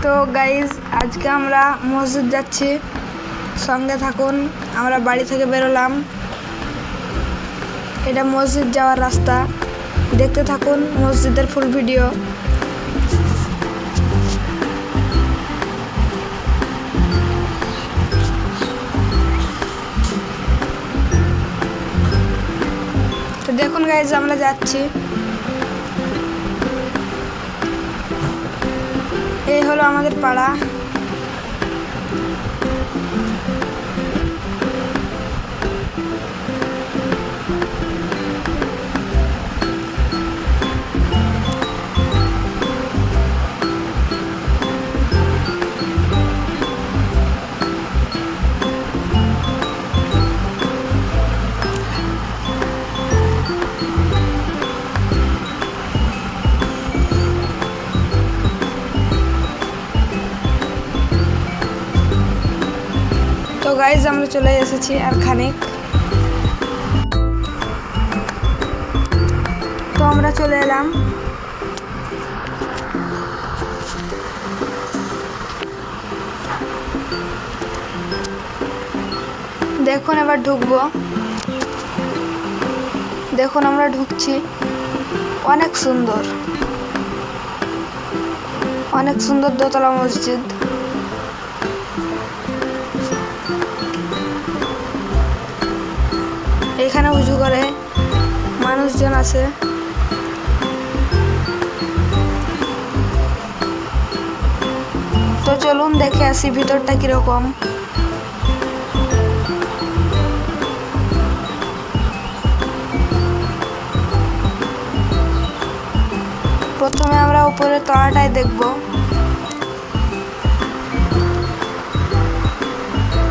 তো গাইজ আজকে আমরা মসজিদ যাচ্ছি, সঙ্গে থাকুন। আমরা বাড়ি থেকে বেরোলাম, এটা মসজিদ যাওয়ার রাস্তা। দেখতে থাকুন মসজিদের ফুল ভিডিও। তো দেখুন গাইজ আমরা যাচ্ছি। এই হলো আমাদের পাড়া। তো গাইজ আমরা চলে এসেছি আর খানিক। তো আমরা চলে এলাম। দেখুন এবার ঢুকবো। দেখুন আমরা ঢুকছি। অনেক সুন্দর, অনেক সুন্দর দোতলা মসজিদ। এখানে উজু করে মানুষজন আছে। তো চলুন দেখে আসি ভিতরটা কিরকম। প্রথমে আমরা উপরের তলাটাই দেখব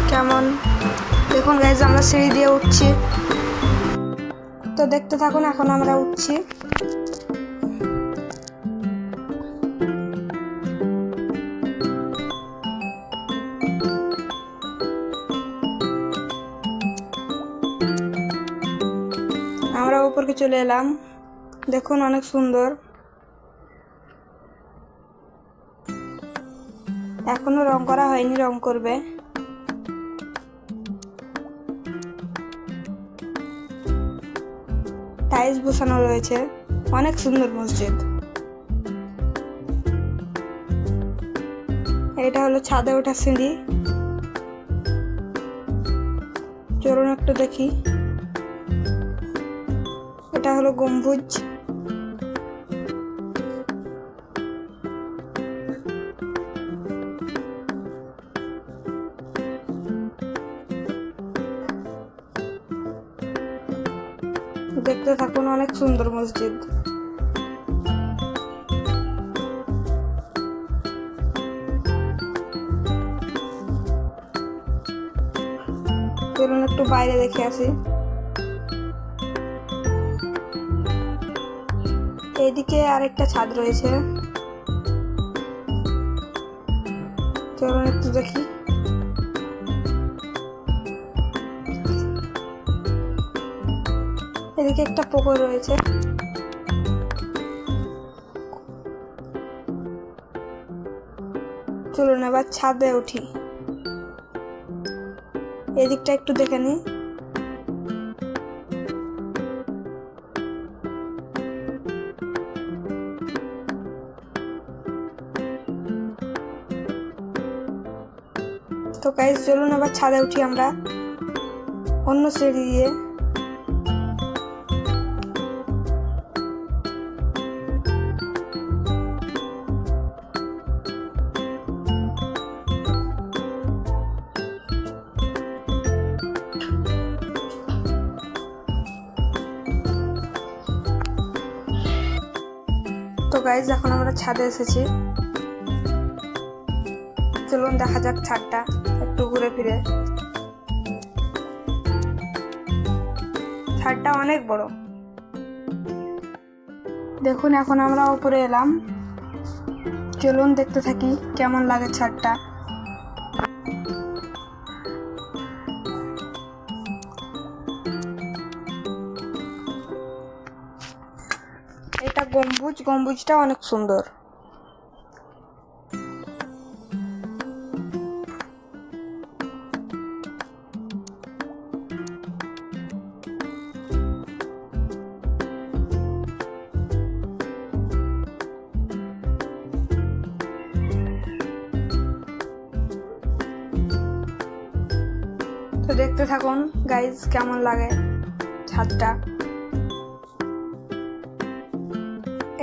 কেমন। দেখুন গাইজ আমরা সিঁড়ি দিয়ে উঠছি। তো দেখতে থাকুন, এখন আমরা উঠছি। আমরা উপরকে চলে এলাম। দেখুন অনেক সুন্দর। এখনো রং করা হয়নি, রং করবে। টাইলস বসানো রয়েছে। অনেক সুন্দর মসজিদ। এটা হলো ছাদে ওঠা সিঁড়ি। চলুন একটু দেখি। এটা হলো গম্বুজ। দেখতে থাকুন, অনেক সুন্দর মসজিদ। চলুন একটু বাইরে দেখে আসি। এইদিকে আরেকটা ছাদ রয়েছে। চলুন একটু দেখি। এদিকে একটা পুকুর রয়েছে। চলুন এবার ছাদে উঠি। এদিকটা একটু দেখে নি। তো গাইস চলুন এবার ছাদে উঠি আমরা অন্য সিঁড়ি দিয়ে। তো গাইস এখন আমরা ছাদে এসেছি। চলুন দেখা যাক ছাদটা একটু ঘুরে ফিরে। ছাদটা অনেক বড়। দেখুন এখন আমরা উপরে এলাম। চলুন দেখতে থাকি কেমন লাগে ছাদটা। এটা গম্বুজ, গম্বুজটা অনেক সুন্দর। দেখতে থাকুন গাইজ কেমন লাগে ছাদটা।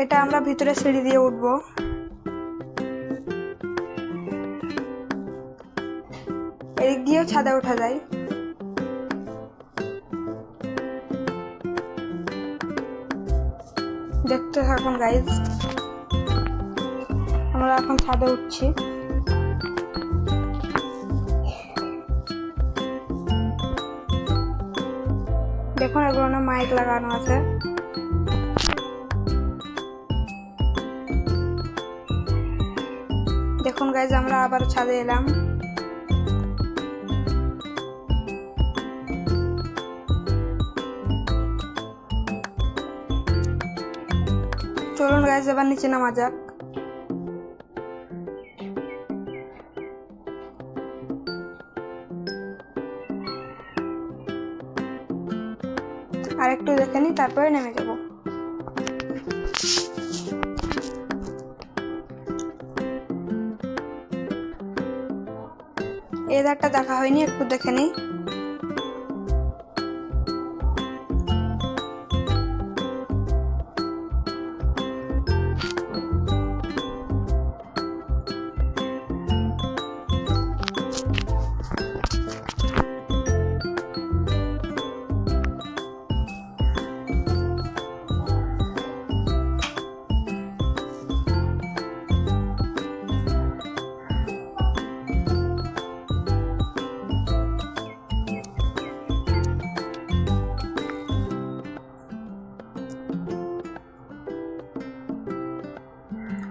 এটা আমরা ভিতরে সিঁড়ি দিয়ে উঠবো। এদিক দিয়েও ছাদে ওঠা যায়। দেখতে থাকুন গাইজ, আমরা এখন ছাদে উঠছি। দেখুন এগুলো না মাইক লাগানো আছে। দেখুন গাইজ আমরা আবার ছাদে এলাম। চলুন গাইজ এবার নিচে নামা যাক। আর একটু দেখে নি, তারপরে নেমে যাব। এই ধারটা দেখা হয়নি, একটু দেখে নি।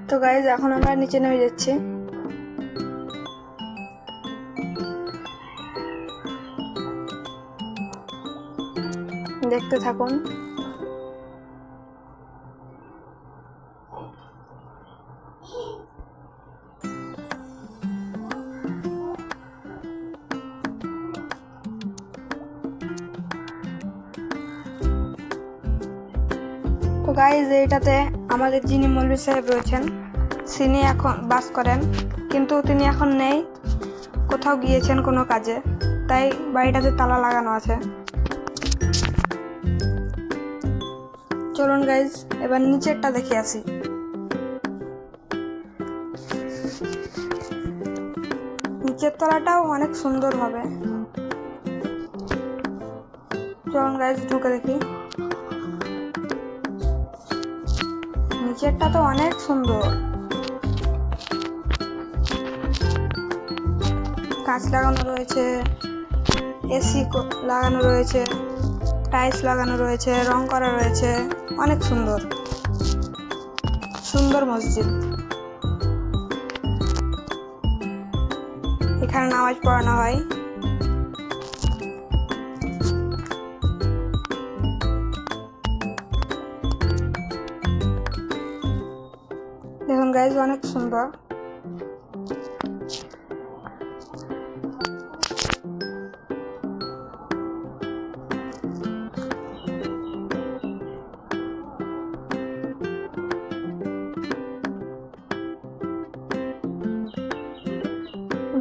তো গাইজ এখন আমরা নিচে নেমে যাচ্ছি। দেখতে থাকুন। তো গাইজ এইটাতে আমাদের যিনি মৌলভী সাহেব রয়েছেন তিনি এখন বাস করেন, কিন্তু তিনি এখন নেই, কোথাও গিয়েছেন কোনো কাজে, তাই বাড়িটাতে তালা লাগানো আছে। চলুন গাইজ এবার নিচেরটা দেখে আসি। নিচের তলাটাও অনেক সুন্দর হবে। চলুন গাইজ ঢুকে দেখি। নিচেরটা তো অনেক সুন্দর, কাঁচ লাগানো রয়েছে, এসি লাগানো রয়েছে, টাইলস লাগানো রয়েছে, রং করা রয়েছে, অনেক সুন্দর সুন্দর মসজিদ। এখানে নামাজ পড়ানো হয়। দেখুন গাইজ অনেক সুন্দর।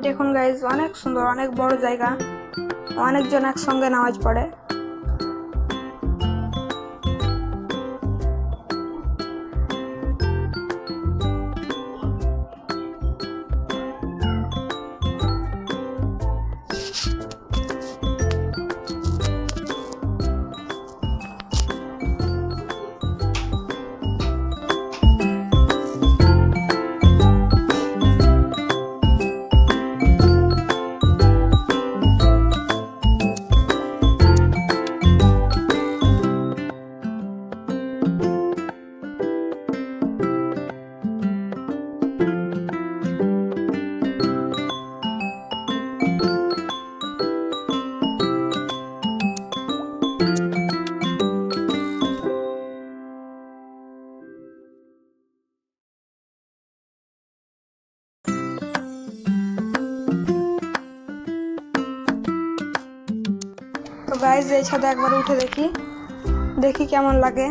দেখুন গাইজ অনেক সুন্দর, অনেক বড় জায়গা, অনেকজন একসঙ্গে নামাজ পড়ে। তো গাইজ এই ছাদে একবার উঠে দেখি, দেখি কেমন লাগে।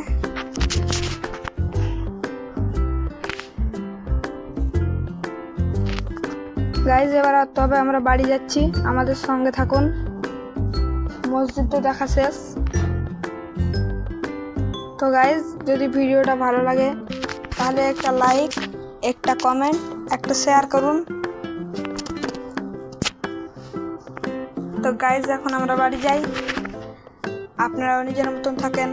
গাইজ এবার তবে আমরা বাড়ি যাচ্ছি, আমাদের সঙ্গে থাকুন। মসজিদও দেখা শেষ। তো গাইজ, যদি ভিডিওটা ভালো লাগে তাহলে একটা লাইক, একটা কমেন্ট, একটা শেয়ার করুন। তো গাইজ, এখন আমরা বাড়ি যাই। আপনারাও নিজের মতন থাকেন।